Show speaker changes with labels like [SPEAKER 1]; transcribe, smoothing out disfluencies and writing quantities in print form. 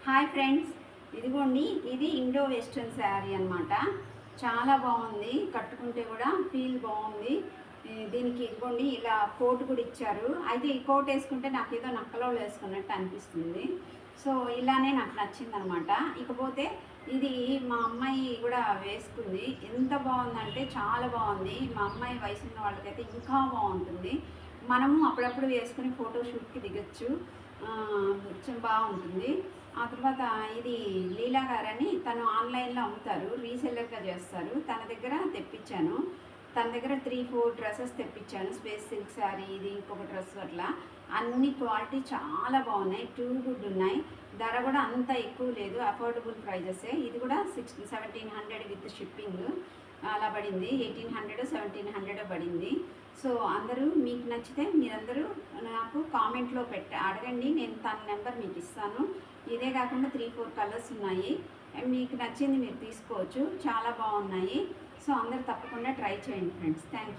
[SPEAKER 1] Hi friends, ఇదిగోండి ఇది Indo western sari అనమాట. చాలా బాగుంది, కట్టుకుంటే కూడా ఫీల్ బాగుంది. దీనికి ఇదిగోండి ఇలా కోట్ కూడా ఇచ్చారు. అయితే ఈ కోట్ వేసుకుంటే నాకు ఏదో నక్కలో వేసుకున్నట్టు అనిపిస్తుంది. సో ఇలానే నాకు నచ్చిందనమాట. ఇకపోతే ఇది మా అమ్మాయి కూడా వేసుకుంది. ఎంత బాగుందంటే చాలా బాగుంది. మా అమ్మాయి వయసు ఉన్న వాళ్ళకైతే ఇంకా బాగుంటుంది. మనము అప్పుడప్పుడు వేసుకుని ఫోటోషూట్కి దిగచ్చు. కొంచెం బాగుంటుంది. ఆ తర్వాత ఇది లీలా గారని తను ఆన్లైన్లో అమ్ముతారు, రీసెల్లర్గా చేస్తారు. తన దగ్గర తెప్పించాను. తన దగ్గర 3-4 డ్రెస్సెస్ తెప్పించాను. స్పేస్ సిల్క్ శారీ, ఇది ఇంకొక డ్రెస్, అట్లా అన్ని క్వాలిటీ చాలా బాగున్నాయి. టూ గుడ్ ఉన్నాయి. ధర కూడా అంత ఎక్కువ లేదు, అఫోర్డబుల్ ప్రైజెసే. ఇది కూడా 1700 విత్ షిప్పింగ్ అలా పడింది. 1800 1700 పడింది. సో అందరూ మీకు నచ్చితే మీరందరూ నాకు కామెంట్లో అడగండి. నేను తన నెంబర్ మీకు ఇస్తాను. ఇదే కాకుండా 3-4 కలర్స్ ఉన్నాయి. మీకు నచ్చింది మీరు తీసుకోవచ్చు. చాలా బాగున్నాయి. సో అందరూ తప్పకుండా ట్రై చేయండి ఫ్రెండ్స్. Thank you.